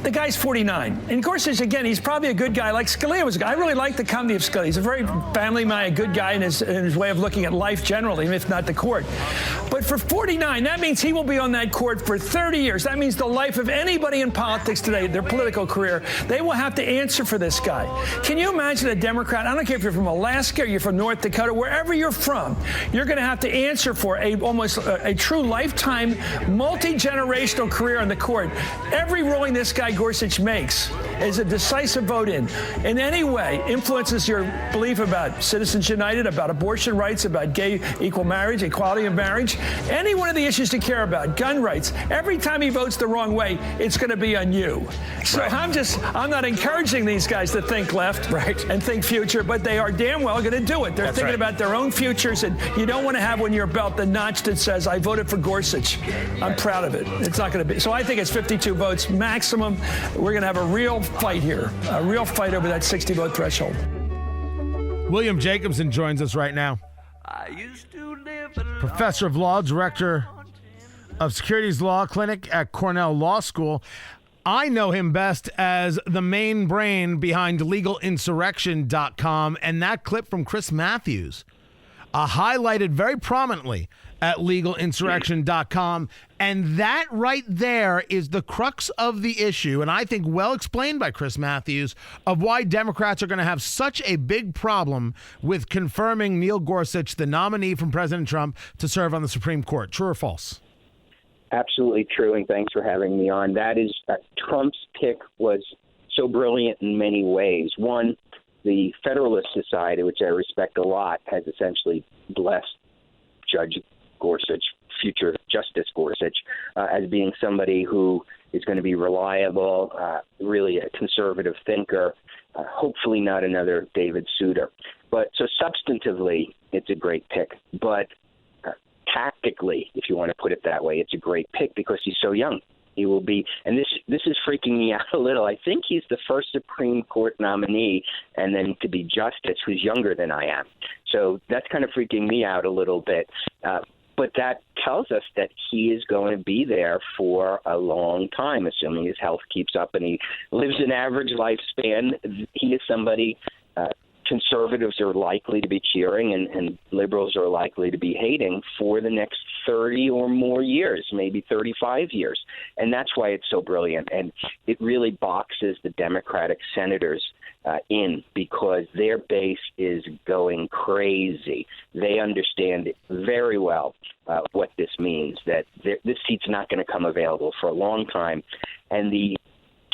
The guy's 49. And Gorsuch, again, he's probably a good guy. Like Scalia was a guy. I really like the company of Scalia. He's a very family-minded, good guy in his way of looking at life generally, if not the court. But for 49, that means he will be on that court for 30 years. That means the life of anybody in politics today, their political career, they will have to answer for this guy. Can you imagine a Democrat? I don't care if you're from Alaska or you're from North Dakota, wherever you're from, you're going to have to answer for almost a true lifetime, multi-generational career on the court. Every ruling this guy Gorsuch makes is a decisive vote in any way influences your belief about Citizens United, about abortion rights, about gay equal marriage, equality of marriage, any one of the issues to care about, gun rights. Every time he votes the wrong way, it's going to be on you. So right. I'm not encouraging these guys to think left and think future, but they are damn well going to do it. They're thinking about their own futures, and you don't want to have on your belt the notch that says, I voted for Gorsuch. I'm proud of it. It's not going to be. So I think it's 52 votes maximum. We're going to have a real fight here, a real fight over that 60-vote threshold. William Jacobson joins us right now. Professor of Law, Director of Securities Law Clinic at Cornell Law School. I know him best as the main brain behind legalinsurrection.com, and that clip from Chris Matthews highlighted very prominently at legalinsurrection.com. And that right there is the crux of the issue, and I think well explained by Chris Matthews, of why Democrats are going to have such a big problem with confirming Neil Gorsuch, the nominee from President Trump, to serve on the Supreme Court. True or false? Absolutely true, and thanks for having me on. That is, Trump's pick was so brilliant in many ways. One, the Federalist Society, which I respect a lot, has essentially blessed Judge Gorsuch, future Justice Gorsuch, as being somebody who is going to be reliable, really a conservative thinker, hopefully not another David Souter. But so substantively, it's a great pick. But tactically, if you want to put it that way, it's a great pick because he's so young. He will be, and this is freaking me out a little. I think he's the first Supreme Court nominee, and then to be justice, who's younger than I am. So that's kind of freaking me out a little bit. But that tells us that he is going to be there for a long time, assuming his health keeps up and he lives an average lifespan. He is somebody conservatives are likely to be cheering and liberals are likely to be hating for the next 30 or more years, maybe 35 years. And that's why it's so brilliant. And it really boxes the Democratic senators in because their base is going crazy. They understand very well what this means, that this seat's not going to come available for a long time. And the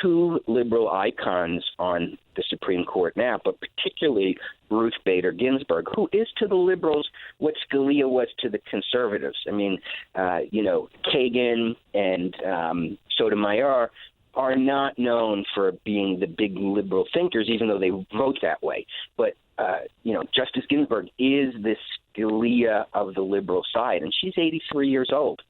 two liberal icons on the Supreme Court now, but particularly Ruth Bader Ginsburg, who is to the liberals what Scalia was to the conservatives. I mean, Kagan and Sotomayor are not known for being the big liberal thinkers, even though they vote that way. But, Justice Ginsburg is this Scalia of the liberal side, and she's 83 years old.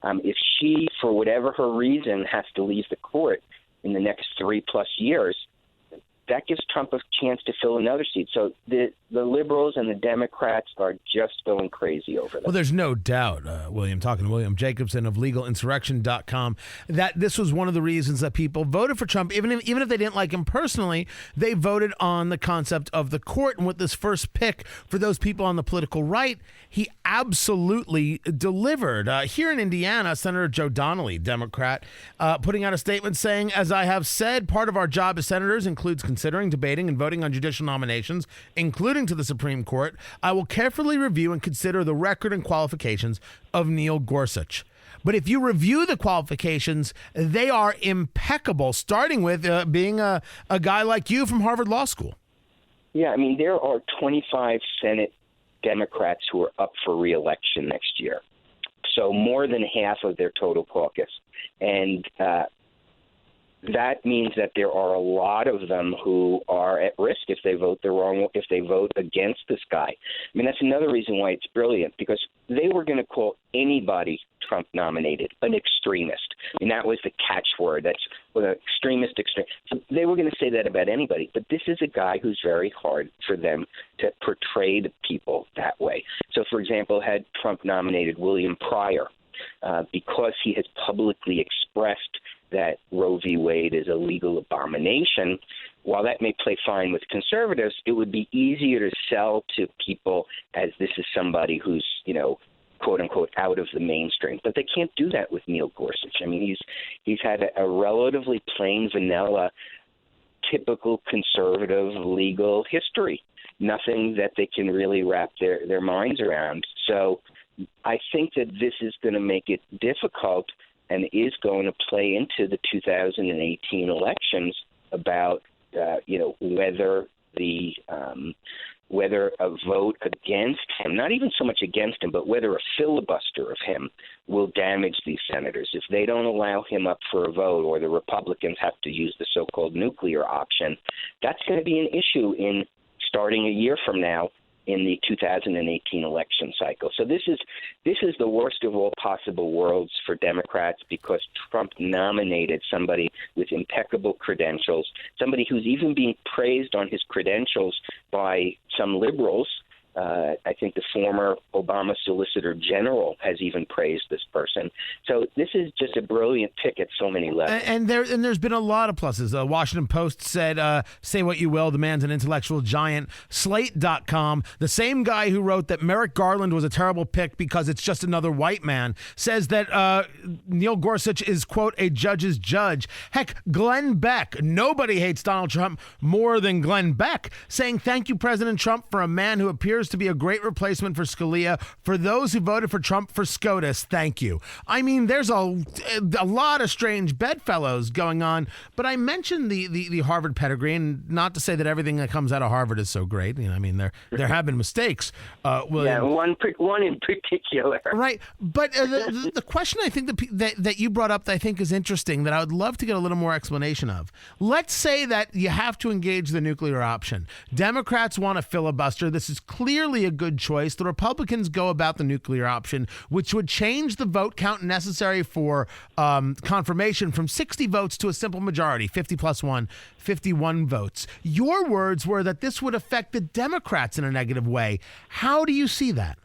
If she, for whatever her reason, has to leave the court in the next 3+ years, that gives Trump a chance to fill another seat. So the liberals and the Democrats are just going crazy over that. Well, there's no doubt, William, talking to William Jacobson of legalinsurrection.com, that this was one of the reasons that people voted for Trump. Even if they didn't like him personally, they voted on the concept of the court. And with this first pick for those people on the political right, he absolutely delivered. Here in Indiana, Senator Joe Donnelly, Democrat, putting out a statement saying, as I have said, part of our job as senators includes considering, debating, and voting on judicial nominations, including to the Supreme Court. I will carefully review and consider the record and qualifications of Neil Gorsuch. But if you review the qualifications, they are impeccable, starting with being a guy like you from Harvard Law School. Yeah, I mean, there are 25 Senate Democrats who are up for re-election next year. So more than half of their total caucus. And that means that there are a lot of them who are at risk if they vote if they vote against this guy. I mean, that's another reason why it's brilliant, because they were going to call anybody Trump nominated an extremist. And that was the catchword. That's extremist. So they were going to say that about anybody. But this is a guy who's very hard for them to portray the people that way. So, for example, had Trump nominated William Pryor, because he has publicly expressed that Roe v. Wade is a legal abomination, while that may play fine with conservatives, it would be easier to sell to people as this is somebody who's, quote unquote, out of the mainstream. But they can't do that with Neil Gorsuch. I mean, he's had a relatively plain vanilla, typical conservative legal history. Nothing that they can really wrap their minds around. So I think that this is going to make it difficult and is going to play into the 2018 elections about whether a vote against him, not even so much against him, but whether a filibuster of him will damage these senators. If they don't allow him up for a vote, or the Republicans have to use the so-called nuclear option, that's going to be an issue in starting a year from now in the 2018 election cycle. So this is the worst of all possible worlds for Democrats, because Trump nominated somebody with impeccable credentials, somebody who's even being praised on his credentials by some liberals. I think the former Obama Solicitor General has even praised this person. So this is just a brilliant pick at so many levels. And there's been a lot of pluses. The Washington Post said, say what you will, the man's an intellectual giant. Slate.com, the same guy who wrote that Merrick Garland was a terrible pick because it's just another white man, says that Neil Gorsuch is, quote, a judge's judge. Heck, Glenn Beck, nobody hates Donald Trump more than Glenn Beck, saying thank you, President Trump, for a man who appears to be a great replacement for Scalia. For those who voted for Trump for SCOTUS, thank you. I mean, there's a lot of strange bedfellows going on, but I mentioned the Harvard pedigree, and not to say that everything that comes out of Harvard is so great. I mean, there have been mistakes. Yeah, one in particular. Right, but the question I think that you brought up that I think is interesting, that I would love to get a little more explanation of. Let's say that you have to engage the nuclear option. Democrats want a filibuster. This is clearly a good choice. The Republicans go about the nuclear option, which would change the vote count necessary for confirmation from 60 votes to a simple majority, 50 plus 1, 51 votes. Your words were that this would affect the Democrats in a negative way. How do you see that?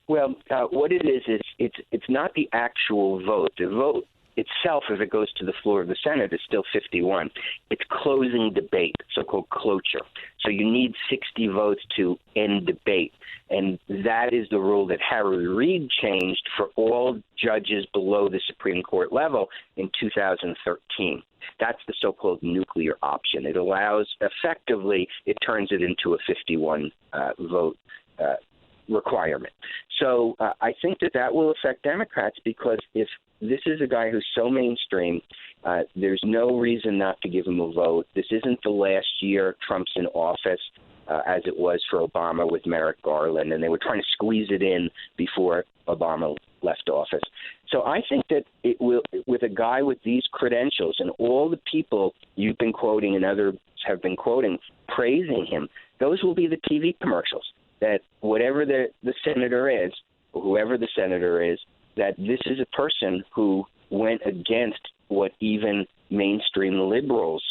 Well, what it is it's not the actual vote. The vote itself, as it goes to the floor of the Senate, is still 51. It's closing debate, so-called cloture. So you need 60 votes to end debate. And that is the rule that Harry Reid changed for all judges below the Supreme Court level in 2013. That's the so-called nuclear option. It allows, effectively, it turns it into a 51 vote requirement. So I think that will affect Democrats, because if this is a guy who's so mainstream, there's no reason not to give him a vote. This isn't the last year Trump's in office, as it was for Obama with Merrick Garland, and they were trying to squeeze it in before Obama left office. So I think that it will, with a guy with these credentials and all the people you've been quoting and others have been quoting, praising him, those will be the TV commercials, that whatever the senator is, or whoever the senator is, that this is a person who went against what even mainstream liberals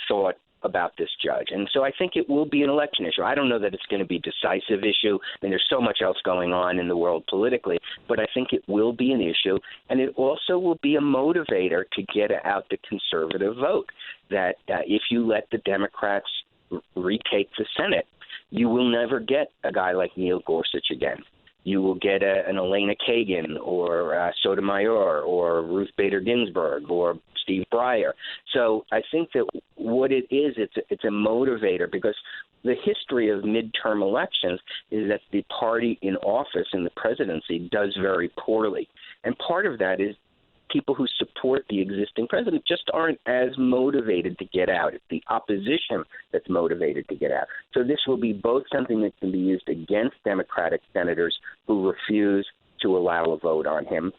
thought about this judge. And so I think it will be an election issue. I don't know that it's going to be a decisive issue. I mean, there's so much else going on in the world politically, but I think it will be an issue. And it also will be a motivator to get out the conservative vote, that if you let the Democrats retake the Senate, you will never get a guy like Neil Gorsuch again. You will get an Elena Kagan or Sotomayor or Ruth Bader Ginsburg or Steve Breyer. So I think that what it is, it's a motivator, because the history of midterm elections is that the party in office in the presidency does very poorly. And part of that is people who support the existing president just aren't as motivated to get out. It's the opposition that's motivated to get out. So this will be both something that can be used against Democratic senators who refuse to allow a vote on him,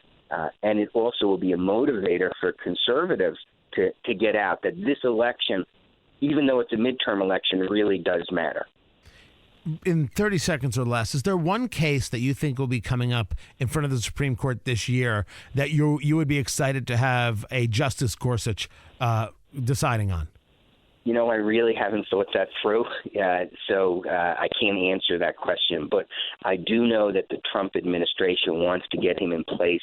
and it also will be a motivator for conservatives to get out, that this election, even though it's a midterm election, really does matter. In 30 seconds or less, is there one case that you think will be coming up in front of the Supreme Court this year that you would be excited to have a Justice Gorsuch deciding on? You know, I really haven't thought that through, so I can't answer that question. But I do know that the Trump administration wants to get him in place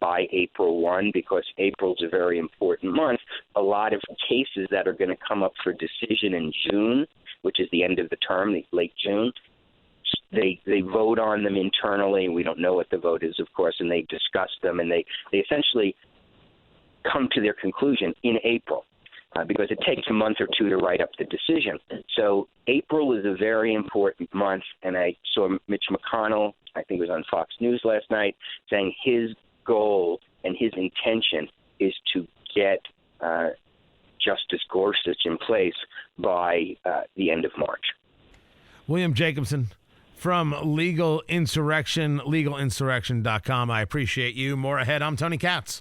by April 1 because April's a very important month. A lot of cases that are going to come up for decision in June, which is the end of the term, late June, they vote on them internally. We don't know what the vote is, of course, and they discuss them, and they essentially come to their conclusion in April. Because it takes a month or two to write up the decision. So April is a very important month, and I saw Mitch McConnell, I think it was on Fox News last night, saying his goal and his intention is to get Justice Gorsuch in place by the end of March. William Jacobson from Legal Insurrection, legalinsurrection.com. I appreciate you. More ahead. I'm Tony Katz.